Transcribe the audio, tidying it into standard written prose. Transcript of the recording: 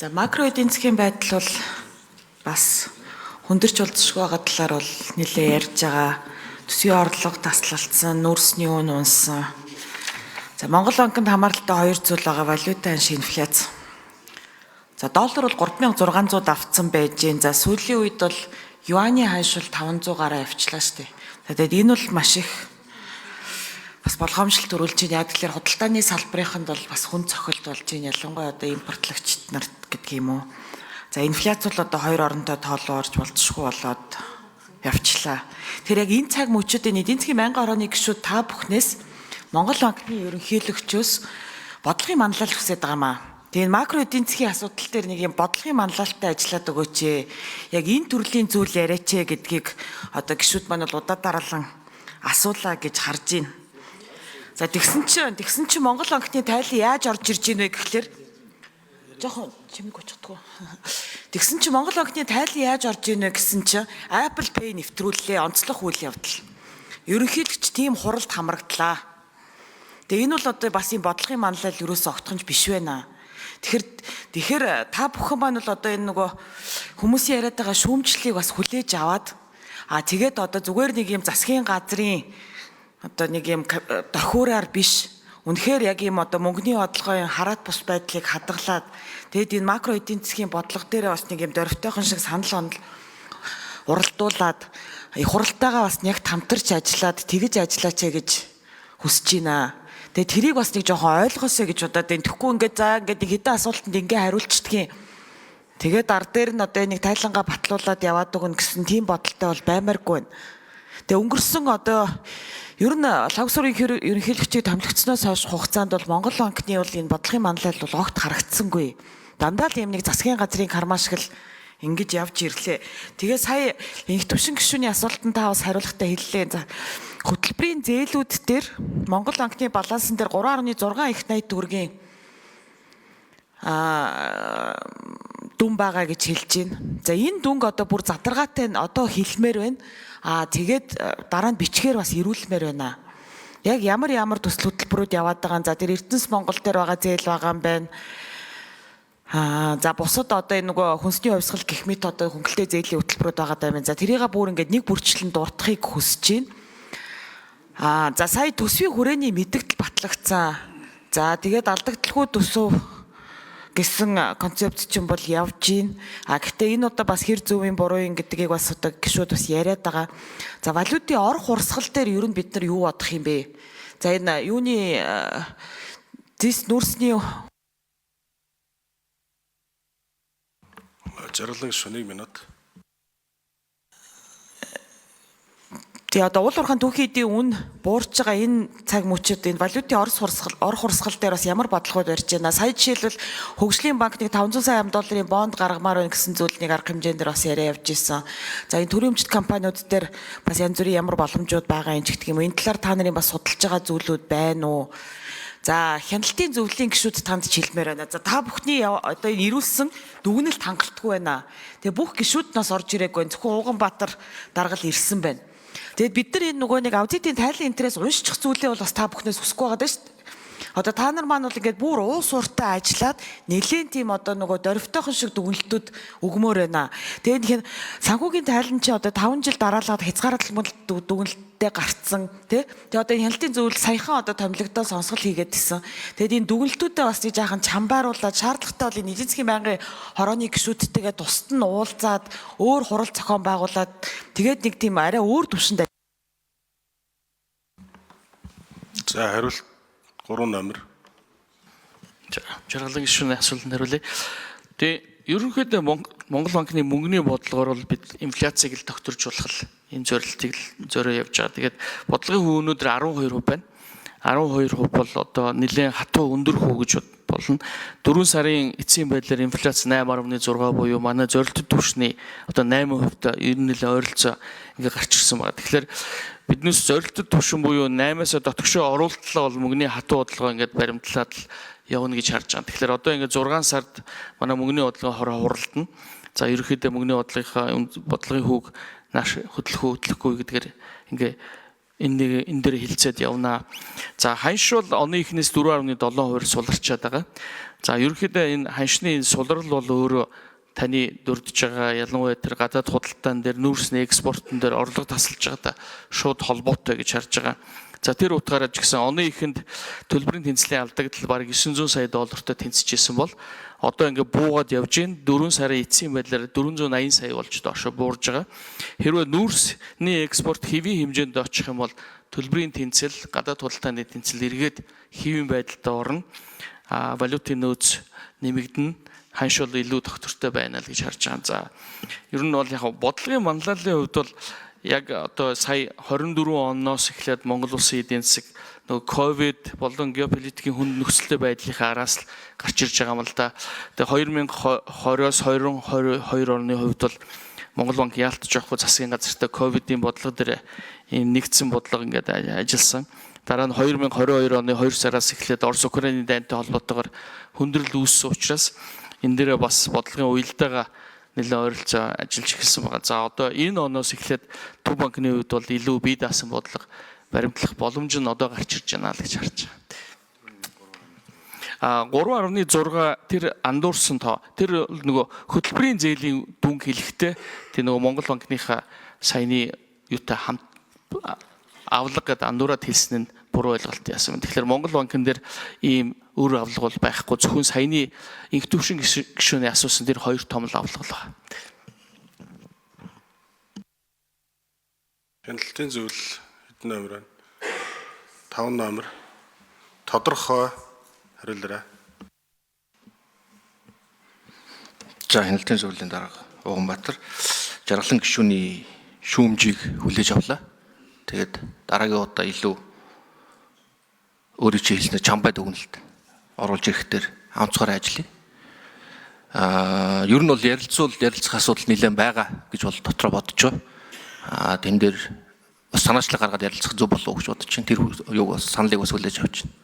За макро эдийн засгийн байдал бол бас хүндэрч болзошгүй байгаа талаар бол нэлээд ярьж байгаа. Төсвийн орлого таслалцсан, нүүрсний үн унсан. За Монгол банкнд хамааралтай хоёр зүйл байгаа: валютын анш, инфляц. За доллар бол 3600 авцсан байж гэн. За сүүлийн үед бол юаний ханш бол 500 гараа явчлаа шүү дээ. Тэгээд энэ бол маш их бас болгоомжлолт төрүүлж байна. Яг тэгэхээр худалдааны салбарынханд бол бас хүн цохилт болж байна. Ялангуяа одоо импортлагчид нарт гэдэг юм уу. За инфляц бол одоо хоёр оронтой тоолоорж болцсохгүй болоод явчлаа. Тэр яг энэ цаг мөчөдийн эдийн засгийн мянган орооны гишүүд та бүхнээс Монгол банкны ерөнхийлөгчөөс бодлогын манлайлал хүсэж байгаа маа. Тэгээд макро эдийн засгийн асуудал дээр нэг юм бодлогын манлайлалтай ажиллаад өгөөч. Яг энэ төрлийн зүйл яриач гэдгийг одоо гишүүд маань бол удаа дараалан асуулаа гэж харж байна. За тэгсэн чинь Монгол банкны тайлан яаж орж ирж ийн вэ гэхлээр жоохон чимэг очихдгүй. Тэгсэн чинь Монгол банкны тайлан яаж орж ийн вэ гэсэн чинь Apple Pay нэвтрүүллээ, онцлог үйл явдал. Ерөнхийдөө тийм хуралд хамрагдлаа. Тэгээ энэ бол одоо бас юм бодлогын манлайлал юусоо огтхонч биш байна. Тэгэхээр та бүхэн маань бол одоо энэ нөгөө хүмүүсийн яриад байгаа шүүмжлэлийг бас хүлээж аваад тэгээд одоо зүгээр нэг юм засгийн газрын одоо нэг юм дохиураар биш, үнэхээр яг юм одоо мөнгөний бодлогын хараат бус байдлыг хадгалаад тэгээд энэ макро эдийн засгийн бодлого дээр бас нэг юм дөрвтойхон шиг санал уралдуулад хуралтайгаа бас яг тамтарч ажиллаад тэгж ажиллаач гэж хүсэж байна. Тэгээд тэрийг бас нэг жоохон ойлгоосэй гэж удаад энэ тэгэхгүй ингээд за ингээд нэг хэдэн асуултанд ингээ хариулцдгийг. Тэгээд ар дээр нь одоо нэг тайлангаа батлуулаад яваад өгнө гэсэн тийм бодолтой бол баймааргүй байна. Тэгээд өнгөрсөн одоо ер нь лагсурын ерөнхийлөгчийг томилогдсноос хойш хугацаанд бол Монгол банкны бол энэ бодлогын манлайлал бол огт харагдсангүй. Дандаа л юм нэг засгийн газрын карман шиг л ингэж явж ирлээ. Тэгээ сая инх төвшин гишүүний асуултанд та бас хариулахтаа хэллээ. За хөтөлбөрийн зээлүүд дээр Монгол банкны балансан дээр 3.6 их 80 төгрөгийн дүн байгаа гэж хэлж байна. За энэ дүнг одоо бүр задаргаатай нь одоо хэлмээр байна. Тэгээд дараа нь бичгээр бас ирүүлмээр байна. Яг ямар төсөл хөтөлбөрүүд яваад байгаа. За тэр Эрдэнэс Монгол дээр байгаа зээл байгаа юм байна. За бусад одоо энэ нөгөө хүнсний хувьсгал гэх мэт одоо хөнгөлтэй зээлийн хөтөлбөрүүд байгаа даа. За тэрийг бүр ингээд нэг бүрчлэн дуртахыг хүсэж байна. За сая төсвийн хүрээний мэдэгдэл батлагдсан. За тэгээд алдагдaltaгүй төсөв гэсэн концепт чинь бол явж байна. Гэхдээ энэ одоо бас хэр зөв юм буруу юм гэдгийг бас одоо гишүүд бас яриад байгаа. За валютын ор хурсгал дээр ер нь бид нар юу бодох юм бэ? За энэ юуны зис нүүрсний Жаргалан шөнийн минут. Тэгээ одоо уул уурхайн түүхийн эдийн үн буурч байгаа энэ цаг мөчид энэ валютын ор хурсгал дээр бас ямар бодлогод барьж байна. Сая жишээлбэл хөгжлийн банк нэг 500 сая долларын бонд гаргамаар байна гэсэн зүйлнийг арга хэмжээнд дээр бас яриа явж исэн. За энэ төрийн өмчт компаниуд дээр бас янз бүрийн ямар боломжууд байгаа юм ч гэх юм. Энэ талаар та нарын бас судалж байгаа зүйлүүд байна уу? За хяналтын зөвлөлийн гишүүд танд хэлмээр байна. За та бүхний одоо энэ ирүүлсэн дүгнэлт хангалтгүй байна. Тэгээ бүх гишүүд нас орж ирээгүй. Зөвхөн Ууганбаатар даргал ирсэн байна. Тэгэд бид нар энэ нөгөө нэг аудитын тайлан интерес уншчих зүйлээ бол бас та бүхнээс хүсэхгүй байгаа даа шүү дээ. Одоо та нар маань бол ингээд бүр уус ууртай ажиллаад нэлээд тийм одоо нөгөө дөрвтойхон шиг дүгнэлтүүд өгмөр байна. Тэгээд санхүүгийн тайлан чи одоо 5 жил дараалаад хязгаарлалт дүгнэлттэй гарцсан тий. Тэгээд одоо хяналтын зөвлөл саяхан одоо томилогдоо сонсгол хийгээд гисэн. Тэгээд энэ дүгнэлтүүдээ бас нэг жаахан чамбааруулаад шаардлагатай бол энэ эдийн засгийн байнгын хорооны гишүүдтэйгээ тусад нь уулзаад өөр хурал зохион байгуулад тэгээд нэг тийм арай өөр төвшөнд. За хариулт 3 номер. Жаргалан гишүүний асуултанд хариулъя. Тэгээ ерөнхийдөө Монгол банкны мөнгөний бодлогоор бол бид инфляцийг л тогтворжуулах энэ зорилтыг л зорио явж байгаа. Тэгээд бодлогын хувь өнөөдөр 12% байна. 12% бол одоо нэлээд хатуу өндөр хүү гэж болно. 4 сарын эцсийн байдлаар инфляц 8.6 буюу манай зорилттой түвшний одоо 8% ер нь нэлээд ойролцоо ингээ гарч ирсэн байна. Тэгэхээр биднээс зорилттой түвшин буюу 8-аас дотгошоо оруулалтлаа бол мөнгөний хатуу бодлого ингээд баримтлаад л явна гэж харж байгаа. Тэгэхээр одоо ингээд 6 сард манай мөнгөний бодлогын хороо хуралдана. За ерөнхийдөө мөнгөний бодлогын хүүг нааш хөдлөхгүй гэдгээр ингээ энэ дээр хилцээд явна. За ханш бол оны эхнээс 4.7% суларчаад байгаа. За ерөнхийдөө энэ ханшны сулрал бол өөрөө таны дурдж байгаа ялангуяа тэр гадаад худалдаан дээр нүүрсний экспортон дээр орлого тасалж байгаадаа шууд холбоотой гэж харж байгаа. За тэр утгаараа ч гэсэн оны эхэнд төлбөрийн тэнцлийн алдагдал бараг 900 сая доллартай тэнцэжсэн бол одоо ингээд буугаад явж гин 4 сарын эцсийн байдлаар 480 сая болж доошо буурж байгаа. Хэрвээ нүүрсний экспорт хэвийн хэмжээнд очих юм бол төлбөрийн тэнцэл, гадаад худалдааны тэнцэл эргээд хэвийн байдалтай орно. Валютын нөөц нэмэгдэнэ. Ханш бол илүү тогтвортой байна л гэж харж байгаа. За ер нь бол яг бодлогын манлайлалын хувьд бол яг одоо сая 24 оноос эхлээд Монгол улсын эдийн засаг нөгөө ковид болон геополитикийн хүнд нөхцөлтэй байдлынхаа араас л гарч ирж байгаа юм л да. Тэгээ 2020-оос 2022 оны хувьд бол Монгол банк яалтч явахгүй засгийн газартай ковидын бодлого дээр энэ нэгдсэн бодлого ингээд ажилласан. Дараа нь 2022 оны 2 сараас эхлээд Орос Украины дайнтай холбоотойгоор хүндрэл үүссэн учраас энэ дээрээ бас бодлогын уялдаагаа нэлээд ойролцоо ажиллаж эхэлсэн байгаа. За одоо энэ оноос эхлээд Төв банкны хувьд бол илүү бие даасан бодлого баримтлах боломж нь одоо гарч ирж байна л гэж харж байгаа. 3.6 тэр андуурсан тоо. Тэр нөгөө хөтөлбөрийн зээлийн дүнг хэлэхдээ тэр нөгөө Монгол банкныхаа саяны юутай хамт авлага гэдэг андуураад хэлсэн нь буруу ойлголт яасан юм. Тэгэхээр Монгол банкн дээр ийм өөр авлага бол байхгүй. Зөвхөн саяны инх төвшин гишүүний асуусан тэр 2 том л авлага л байна. Хяналтын зөвлөл хэдэн номер байна? 5 номер. Тодорхой хариулаарай. За хяналтын зөвлөлийн дарга Уганбаатар жаргалан гишүүний шүүмжийг хүлээж авлаа. Тэгээд дараагийн удаа илүү өөрийн хэлснээр чамбай дүгнэлт оруулж ирэхээр хамцгаар ажиллая. Ер нь бол ярилцах асуудал нэлээд байгаа гэж бол дотроо бодож байгаа. Тэн дээр бас санаачлаг гаргаад ярилцах зөв болов уу гэж бодож байна. Тэр юуг бас саналыг бас хүлээж авч байна.